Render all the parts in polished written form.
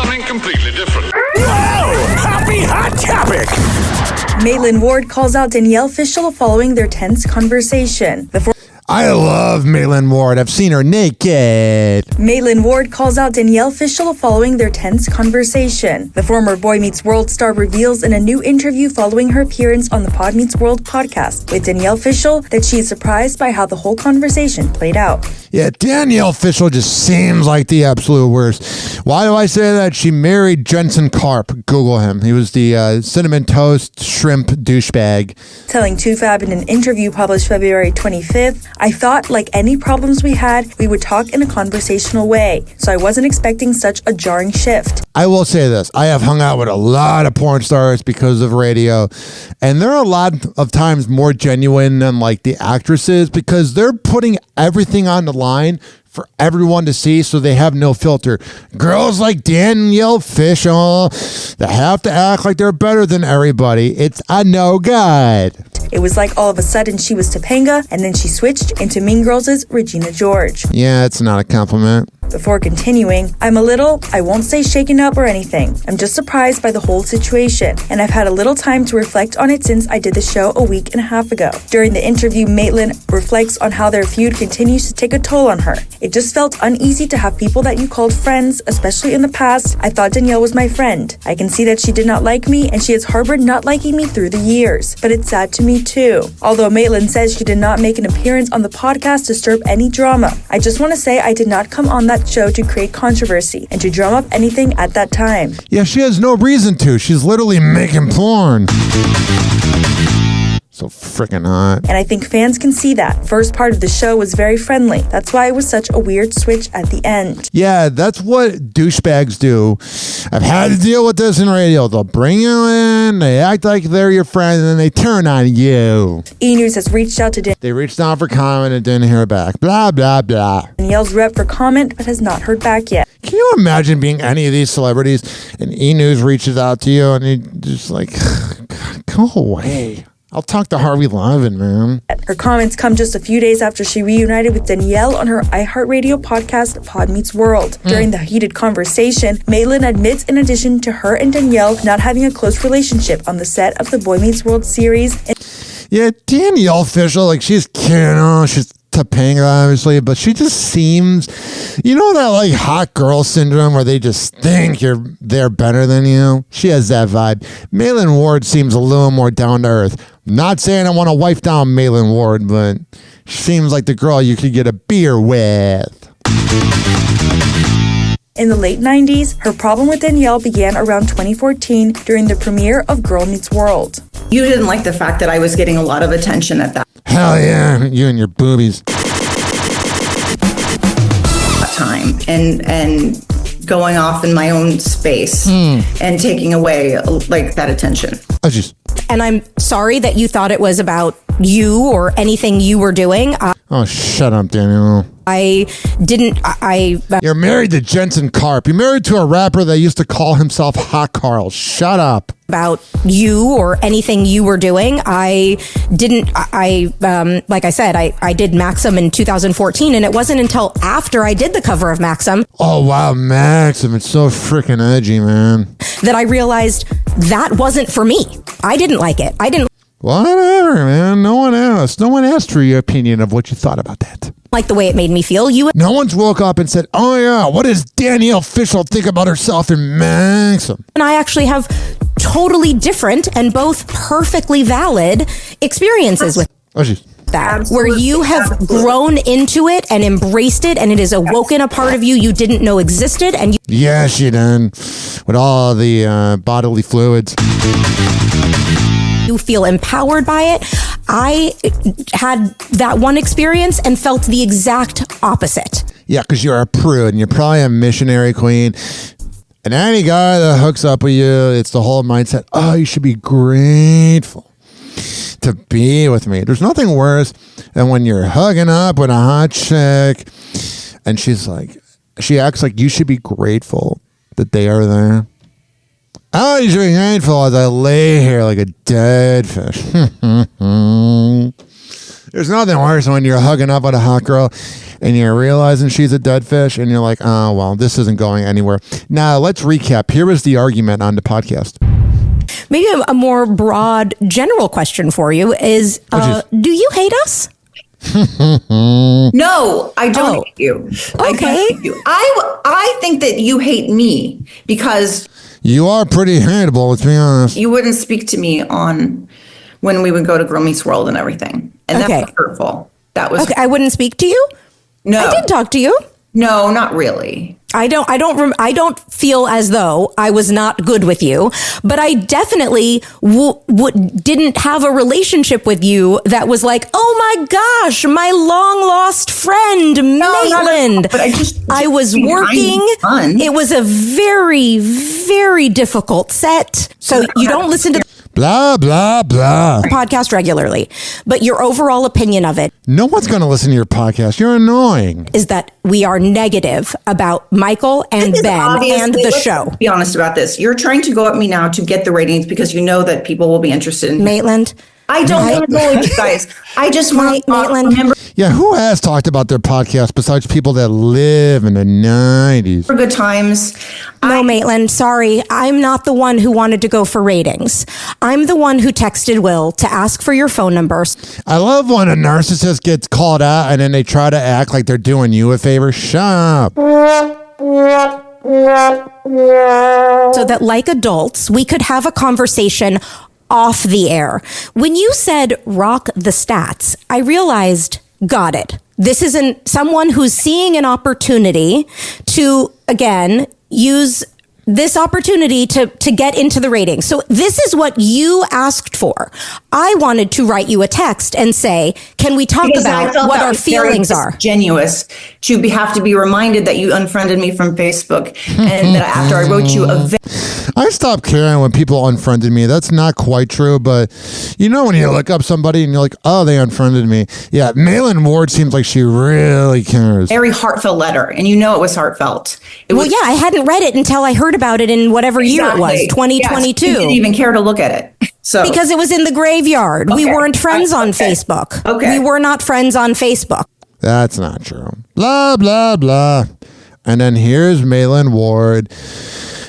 something completely different. Whoa! Happy Hot Topic! Maitland Ward calls out Danielle Fishel following their tense conversation. I love Maitland Ward. I've seen her naked. Maitland Ward calls out Danielle Fishel following their tense conversation. The former Boy Meets World star reveals in a new interview following her appearance on the Pod Meets World podcast with Danielle Fishel that she is surprised by how the whole conversation played out. Yeah, Danielle Fishel just seems like the absolute worst. Why do I say that? She married Jensen Karp. Google him. He was the cinnamon toast shrimp douchebag. Telling TooFab in an interview published February 25th, I thought, like any problems we had, we would talk in a conversational way, so I wasn't expecting such a jarring shift. I will say this. I have hung out with a lot of porn stars because of radio, and they're a lot of times more genuine than like the actresses because they're putting everything on the line for everyone to see, so they have no filter. Girls like Danielle Fishel, they have to act like they're better than everybody. It's a no good. It was like all of a sudden she was Topanga, and then she switched into Mean Girls' Regina George. Yeah, it's not a compliment. Before continuing, I'm a little, I won't say shaken up or anything. I'm just surprised by the whole situation, and I've had a little time to reflect on it since I did the show a week and a half ago. During the interview, Maitland reflects on how their feud continues to take a toll on her. It just felt uneasy to have people that you called friends, especially in the past. I thought Danielle was my friend. I can see that she did not like me, and she has harbored not liking me through the years. But it's sad to me too. Although Maitland says she did not make an appearance on the podcast to stir up any drama. I just want to say I did not come on that show to create controversy and to drum up anything at that time. Yeah, she has no reason to. She's literally making porn. So freaking hot. And I think fans can see that. First part of the show was very friendly. That's why it was such a weird switch at the end. Yeah, that's what douchebags do. I've had to deal with this in radio. They'll bring you in, they act like they're your friend, and then they turn on you. E! News has reached out to They reached out for comment and didn't hear back. Blah, blah, blah. Danielle's rep for comment, but has not heard back yet. Can you imagine being any of these celebrities and E! News reaches out to you and you just like, God, go away. I'll talk to Harvey Levin, man. Her comments come just a few days after she reunited with Danielle on her iHeartRadio podcast, Pod Meets World. During the heated conversation, Maitland admits in addition to her and Danielle not having a close relationship on the set of the Boy Meets World series. Yeah, Danielle Fishel, like she's Topanga, obviously, but she just seems, you know, that like hot girl syndrome where they just think they're better than you. She has that vibe. Maitland Ward seems a little more down to earth. Not saying I want to wife down Maitland Ward, but she seems like the girl you could get a beer with. In the late 90s, her problem with Danielle began around 2014 during the premiere of Girl Meets World. You didn't like the fact that I was getting a lot of attention at that Hell yeah, you and your boobies. time and going off in my own space and taking away like that attention. And I'm sorry that you thought it was about you or anything you were doing. Oh, shut up, Daniel. You're married to Jensen Karp. You're married to a rapper that used to call himself Hot Carl. Shut up. About you or anything you were doing. Like I said, I did Maxim in 2014, and it wasn't until after I did the cover of Maxim. Oh, wow, Maxim. It's so freaking edgy, man. That I realized that wasn't for me. I didn't like it. Whatever, man. No one asked. No one asked for your opinion of what you thought about that. Like the way it made me feel. No one's woke up and said, oh yeah, what does Danielle Fishel think about herself in Maxim? And I actually have totally different and both perfectly valid experiences with that. Absolutely. Where you have grown into it and embraced it, and it has awoken a part of you you didn't know existed. And yeah, she done. With all the bodily fluids. You feel empowered by it. I had that one experience and felt the exact opposite. Yeah, because you're a prude and you're probably a missionary queen. And any guy that hooks up with you, it's the whole mindset, oh, you should be grateful to be with me. There's nothing worse than when you're hugging up with a hot chick and she acts like you should be grateful that they are there. Oh, you should be grateful as I lay here like a dead fish. There's nothing worse when you're hugging up with a hot girl and you're realizing she's a dead fish and you're like, oh, well, this isn't going anywhere. Now, let's recap. Here was the argument on the podcast. Maybe a more broad, general question for you is, do you hate us? No, I don't hate you. Okay. I think that you hate me because you are pretty hateable, let's be honest. You wouldn't speak to me on when we would go to Girl Meets World and everything. And that was hurtful. That was okay. I wouldn't speak to you? No. I did talk to you. No, not really. I don't feel as though I was not good with you, but I definitely didn't have a relationship with you that was like, oh my gosh, my long lost friend Maitland. But I was working. It was a very, very difficult set. So you don't listen to blah, blah, blah. podcast regularly, but your overall opinion of it. No one's going to listen to your podcast. You're annoying. Is that we are negative about Michael and Ben and the show. Be honest about this. You're trying to go at me now to get the ratings because you know that people will be interested in Maitland. I don't want to know you guys. I just want to remember. Yeah, who has talked about their podcast besides people that live in the 90s? For good times. No, Maitland, sorry. I'm not the one who wanted to go for ratings. I'm the one who texted Will to ask for your phone number. I love when a narcissist gets called out and then they try to act like they're doing you a favor. Shut up. So that like adults, we could have a conversation off the air. When you said rock the stats, I realized, got it. This isn't someone who's seeing an opportunity to, again, use this opportunity to get into the ratings. So this is what you asked for. I wanted to write you a text and say, can we talk about what our feelings are? Genuous to have to be reminded that you unfriended me from Facebook and that after I wrote you a I stopped caring when people unfriended me. That's not quite true, but you know when you look up somebody and you're like, oh, they unfriended me. Yeah, Maitland Ward seems like she really cares. Very heartfelt letter, and you know it was heartfelt. I hadn't read it until I heard about it in whatever year it was, 2022. Yes, you didn't even care to look at it. So because it was in the graveyard. Okay. We weren't friends on Facebook. Okay. We were not friends on Facebook. That's not true. Blah, blah, blah. And then here's Maitland Ward.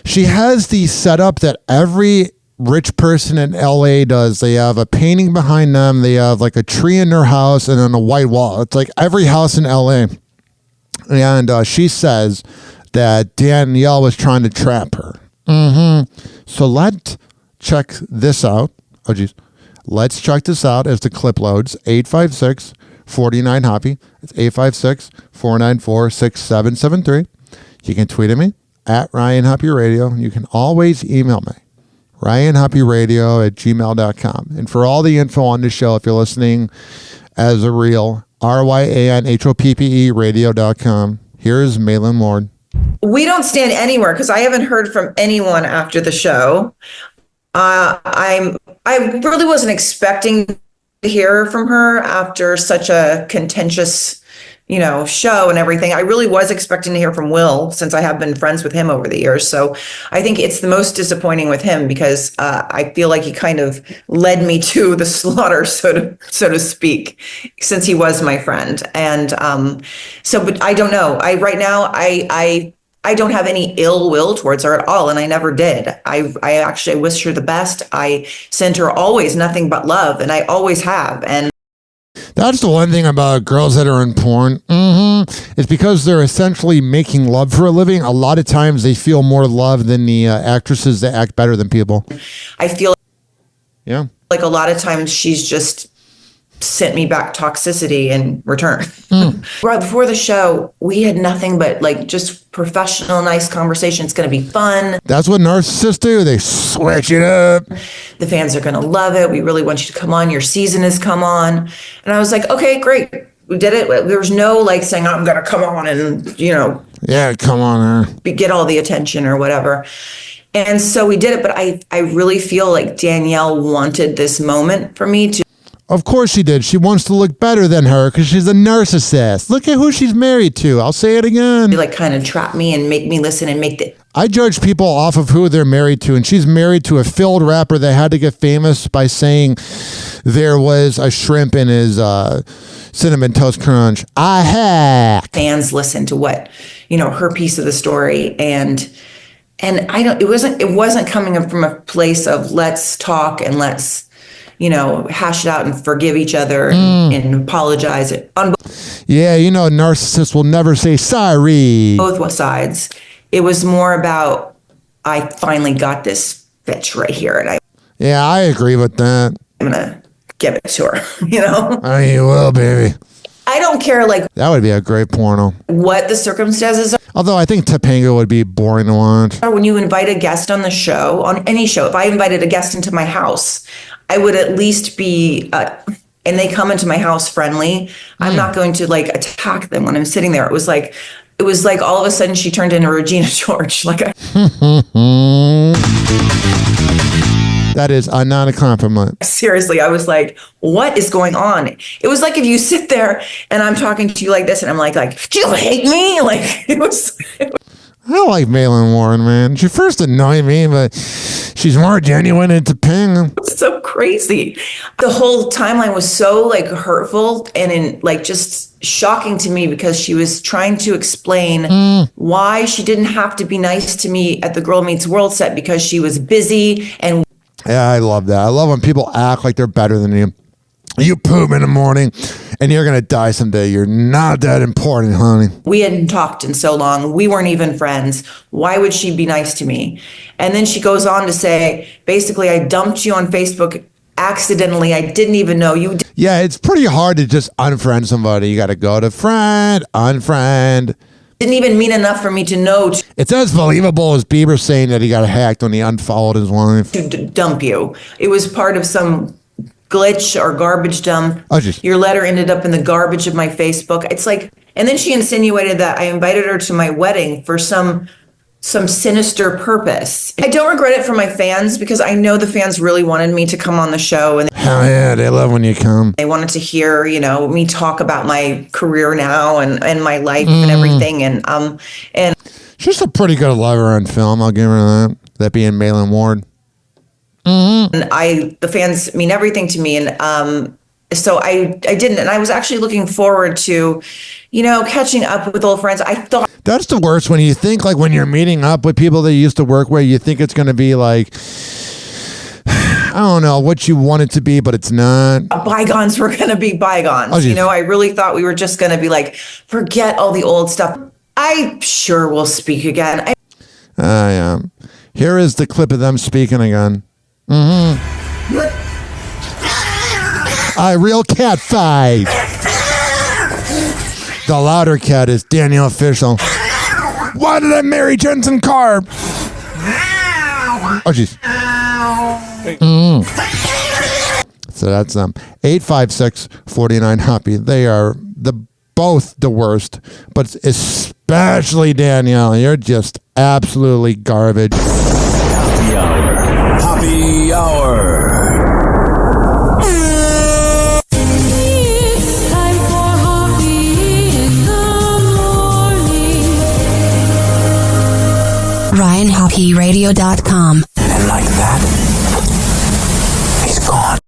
She has the setup that every rich person in LA does. They have a painting behind them. They have like a tree in their house and then a white wall. It's like every house in LA. And she says that Danielle was trying to trap her. So let's check this out. Oh, geez. Let's check this out as the clip loads. 856-49-HOPPE. It's 856-494-6773. You can tweet at me at Ryan Hoppe Radio. You can always email me, ryanhopperadio@gmail.com. And for all the info on the show, if you're listening as a real, RYANHOPPE radio.com. Here's Maitland Ward. We don't stand anywhere because I haven't heard from anyone after the show. I really wasn't expecting to hear from her after such a contentious show and everything. I really was expecting to hear from Will since I have been friends with him over the years. So I think it's the most disappointing with him because I feel like he kind of led me to the slaughter, so to speak, since he was my friend. And but I don't know. Right now, I don't have any ill will towards her at all, and I never did. I actually wish her the best. I sent her always nothing but love, and I always have. And that's the one thing about girls that are in porn. It's because they're essentially making love for a living. A lot of times they feel more love than the actresses that act better than people. I feel like a lot of times she's just sent me back toxicity in return. Right before the show, we had nothing but just professional, nice conversation. It's going to be fun. That's what narcissists do. They switch it up. The fans are going to love it. We really want you to come on. Your season has come on. And I was like, okay, great. We did it. There was no saying, I'm going to come on and, yeah, come on. Get all the attention or whatever. And so we did it. But I really feel like Danielle wanted this moment for me to. Of course she did. She wants to look better than her because she's a narcissist. Look at who she's married to. I'll say it again. They like kind of trap me and make me listen and make the. I judge people off of who they're married to, and she's married to a failed rapper that had to get famous by saying there was a shrimp in his Cinnamon Toast Crunch. I hack. Fans listen to what, her piece of the story, and I don't. It wasn't coming from a place of let's talk and let's, hash it out and forgive each other and apologize. Yeah, narcissists will never say sorry. Both sides. It was more about, I finally got this bitch right here, and Yeah, I agree with that. I'm gonna give it to her. Oh, you will, baby. I don't care that would be a great porno. What the circumstances are. Although I think Topanga would be boring to watch. When you invite a guest on the show, on any show, if I invited a guest into my house, I would at least be, and they come into my house friendly. I'm not going to attack them when I'm sitting there. It was like all of a sudden she turned into Regina George. That is not a compliment. Seriously, I was like, what is going on? It was like if you sit there and I'm talking to you like this and I'm like, do you hate me? It was I like Maitland Warren, man. She first annoyed me, but she's more genuine than Topanga. So crazy. The whole timeline was so hurtful and just shocking to me because she was trying to explain why she didn't have to be nice to me at the Girl Meets World set because she was busy. And yeah, I love that. I love when people act like they're better than you. You poop in the morning and you're going to die someday. You're not that important, honey. We hadn't talked in so long. We weren't even friends. Why would she be nice to me? And then she goes on to say, basically, I dumped you on Facebook accidentally. I didn't even know you. Yeah, it's pretty hard to just unfriend somebody. You got to go to friend, unfriend. Didn't even mean enough for me to know. It's as believable as Bieber saying that he got hacked when he unfollowed his wife. To dump you. It was part of some glitch or garbage dump. Your letter ended up in the garbage of my Facebook. It's and then she insinuated that I invited her to my wedding for some sinister purpose. I don't regret it for my fans because I know the fans really wanted me to come on the show, and hell yeah, they love when you come. They wanted to hear, me talk about my career now and my life and everything. And she's a pretty good lover on film. I'll give her that. That being Maitland Ward. And the fans mean everything to me. And so I didn't. And I was actually looking forward to, catching up with old friends. I thought that's the worst when you think when you're meeting up with people that you used to work with, you think it's going to be I don't know what you want it to be, but it's not. Bygones were going to be bygones. I really thought we were just going to be forget all the old stuff. I sure will speak again. Yeah. Here is the clip of them speaking again. I real cat fight. The louder cat is Danielle Fishel. Why did I marry Jensen Carp? Oh, jeez. So that's 856-49-HOPPE. They are both the worst, but especially Danielle. You're just absolutely garbage. Happy hour. Happy hour. It's time for Hoppe in the morning. RyanHoppeRadio.com. And like that, he's gone.